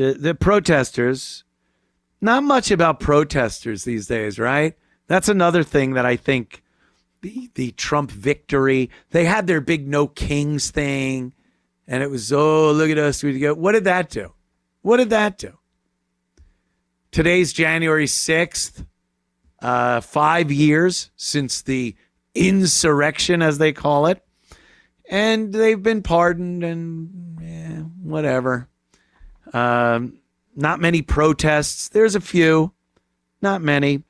the protesters, not much about protesters these days, right? That's another thing that I think the Trump victory, they had their big no kings thing, and it was, oh, look at us. What did that do? What did that do? Today's January 6th, 5 years since the insurrection, as they call it, and they've been pardoned and whatever. Not many protests. There's a few, not many.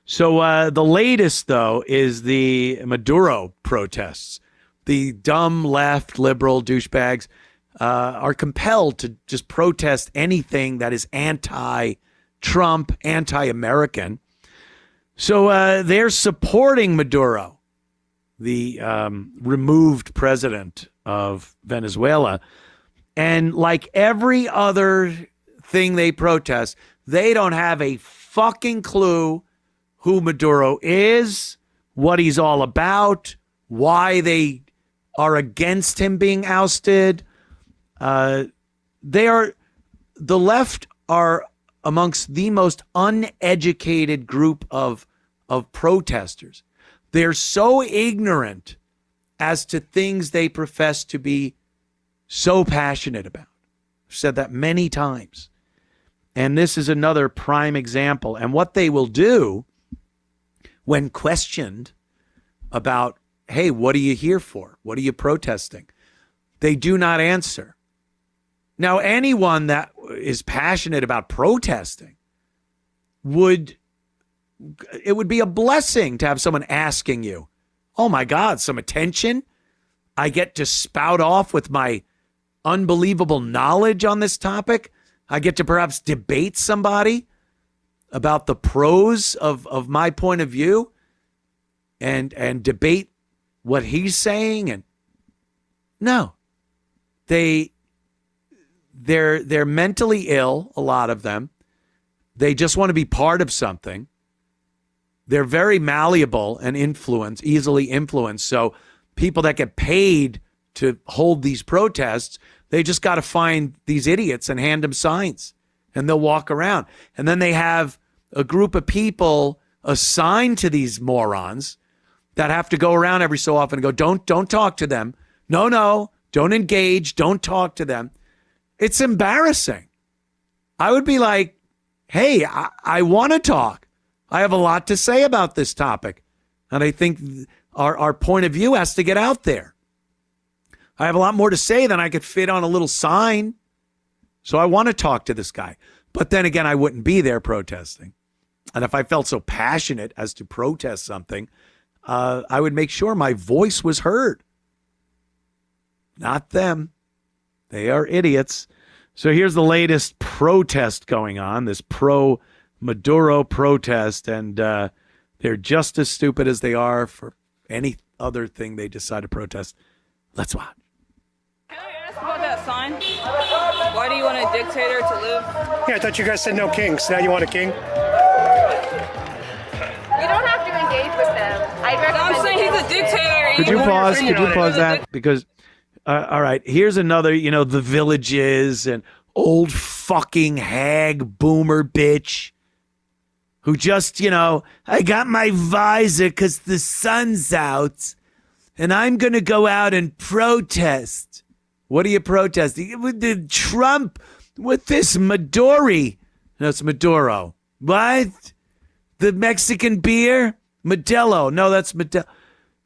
So the latest, though, is the Maduro protests. The dumb left liberal douchebags are compelled to just protest anything that is anti-Trump, anti-American. So they're supporting Maduro, the removed president of Venezuela. And like every other thing they protest, they don't have a fucking clue who Maduro is, what he's all about, why they are against him being ousted. The left are amongst the most uneducated group of protesters. They're so ignorant as to things they profess to be so passionate about. I've said that many times. And this is another prime example. And what they will do when questioned about, hey, what are you here for? What are you protesting? They do not answer. Now, anyone that is passionate about protesting would be a blessing to have someone asking you, oh my God, some attention. I get to spout off with my unbelievable knowledge on this topic. I get to perhaps debate somebody about the pros of my point of view and debate what he's saying. And no, they're mentally ill, a lot of them. They just want to be part of something. They're very malleable and easily influenced. So people that get paid to hold these protests, they just got to find these idiots and hand them signs, and they'll walk around. And then they have a group of people assigned to these morons that have to go around every so often and go, don't talk to them. No, don't engage. Don't talk to them. It's embarrassing. I would be like, hey, I want to talk. I have a lot to say about this topic. And I think our point of view has to get out there. I have a lot more to say than I could fit on a little sign. So I want to talk to this guy. But then again, I wouldn't be there protesting. And if I felt so passionate as to protest something, I would make sure my voice was heard. Not them. They are idiots. So here's the latest protest going on, this pro-Maduro protest. And they're just as stupid as they are for any other thing they decide to protest. Let's watch. Can I ask about that sign? Why do you want a dictator to live? Yeah, I thought you guys said no kings. Now you want a king? You don't have to engage with them. I'm saying he's a dictator. Could you pause? Could you pause that? Because, all right, here's another, the Villages and old fucking hag boomer bitch who just, I got my visor because the sun's out and I'm going to go out and protest. What are you protesting? With the Trump, with this Maduro. No, it's Maduro. What? The Mexican beer? Modelo. No, that's Modelo.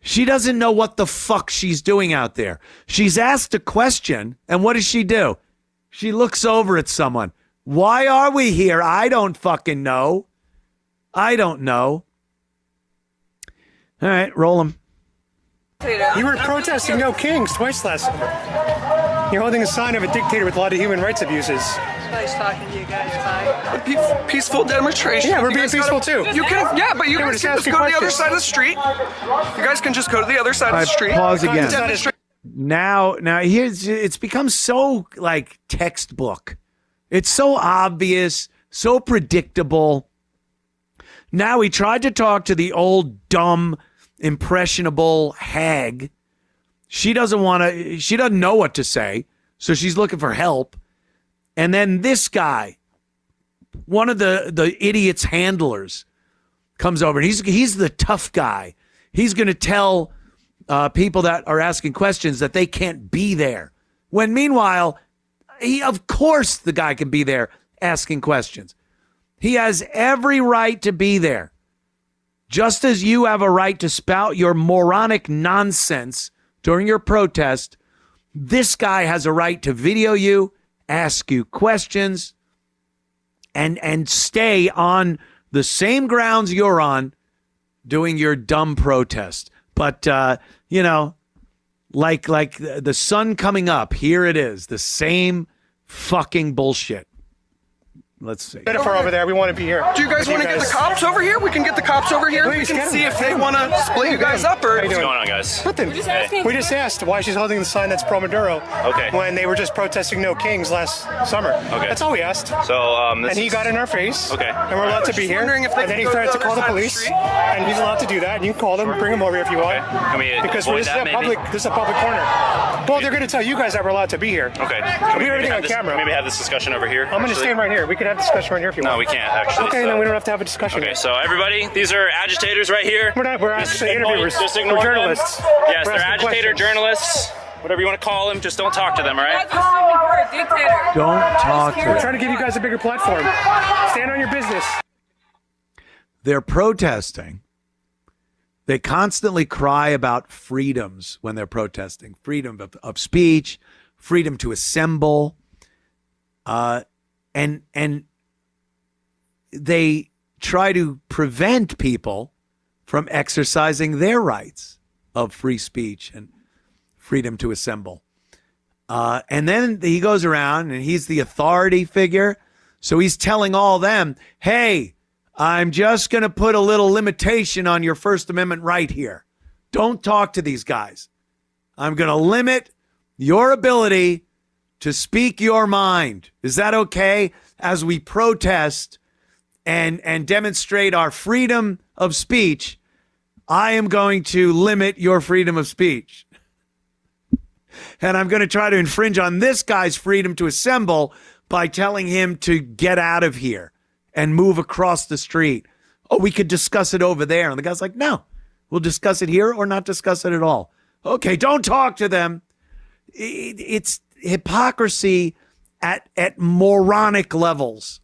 She doesn't know what the fuck she's doing out there. She's asked a question, and what does she do? She looks over at someone. Why are we here? I don't fucking know. I don't know. All right, roll them. You were protesting no kings twice last summer. You're holding a sign of a dictator with a lot of human rights abuses. Nice talking to you guys. Bye. Peaceful demonstration. Yeah, we're being peaceful too. You can, yeah, but you guys can just go to the other side of the street. You guys can just go to the other side of the street. Pause again. Now, here's it's become so like textbook. It's so obvious, so predictable. Now he tried to talk to the old dumb, impressionable hag. She doesn't know what to say, so she's looking for help. And then this guy, one of the idiot's handlers, comes over, and he's the tough guy. He's going to tell people that are asking questions that they can't be there. When meanwhile, of course the guy can be there asking questions. He has every right to be there. Just as you have a right to spout your moronic nonsense during your protest, this guy has a right to video you, ask you questions, and stay on the same grounds you're on doing your dumb protest. But, like the sun coming up, here it is, the same fucking bullshit. Let's see. Jennifer over there, we want to be here. Do you guys want to get the cops over here? We can get the cops over here. Please, we can get see them. if they want to split you guys up or. What's going on, guys? Nothing. We just asked why she's holding the sign that's pro Maduro. Okay. When they were just protesting no kings last summer. Okay. That's all we asked. So, And he got in our face. Okay. And we're allowed to be here. wondering if they And then he can go started to to the call the other police. side of the street. And he's allowed to do that. And you can call them, bring them over if you want. Okay. Can we Because avoid this is that, a maybe? public corner. Well, they're going to tell you guys that we're allowed to be here. Okay. We have everything on camera. Maybe have this discussion over here. I'm going to stand right here. We can have a discussion right here if you want. No, we can't actually. Okay, so. then we don't have to have a discussion. Okay, so everybody, these are agitators right here. We're not. We're Just actually ignore- interviewers. Just We're ignore them. journalists. Yes, We're they're asking agitator questions. journalists, whatever you want to call them. Just don't talk to them, all right? That's assuming you're a dictator. Don't talk to We're them. trying to give you guys a bigger platform. Stand on your business. They're protesting. They constantly cry about freedoms when they're protesting. Freedom of speech, freedom to assemble. And they try to prevent people from exercising their rights of free speech and freedom to assemble. And then he goes around and he's the authority figure. So he's telling all them, hey, I'm just going to put a little limitation on your First Amendment right here. Don't talk to these guys. I'm going to limit your ability to speak your mind. Is that okay? As we protest and demonstrate our freedom of speech, I am going to limit your freedom of speech. And I'm going to try to infringe on this guy's freedom to assemble by telling him to get out of here and move across the street. Oh, we could discuss it over there. And the guy's like, no, we'll discuss it here or not discuss it at all. Okay, don't talk to them. It's hypocrisy at moronic levels.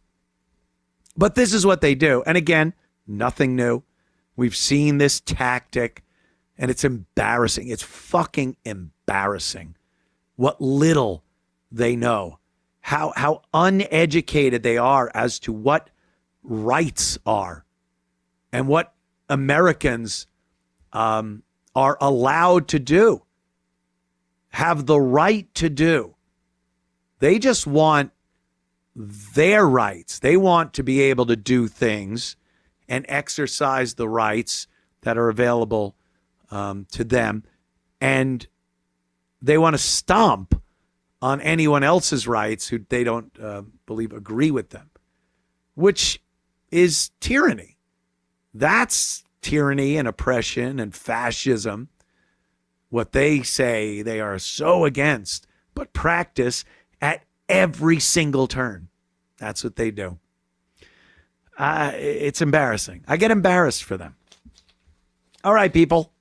But this is what they do. And again, nothing new. We've seen this tactic, and it's embarrassing. It's fucking embarrassing what little they know, how uneducated they are as to what rights are and what Americans are allowed to do, have the right to do. They just want their rights. They want to be able to do things and exercise the rights that are available to them. And they want to stomp on anyone else's rights who they don't believe agree with them, which is tyranny. That's tyranny and oppression and fascism, what they say they are so against, but practice at every single turn. That's what they do. It's embarrassing. I get embarrassed for them. All right, people.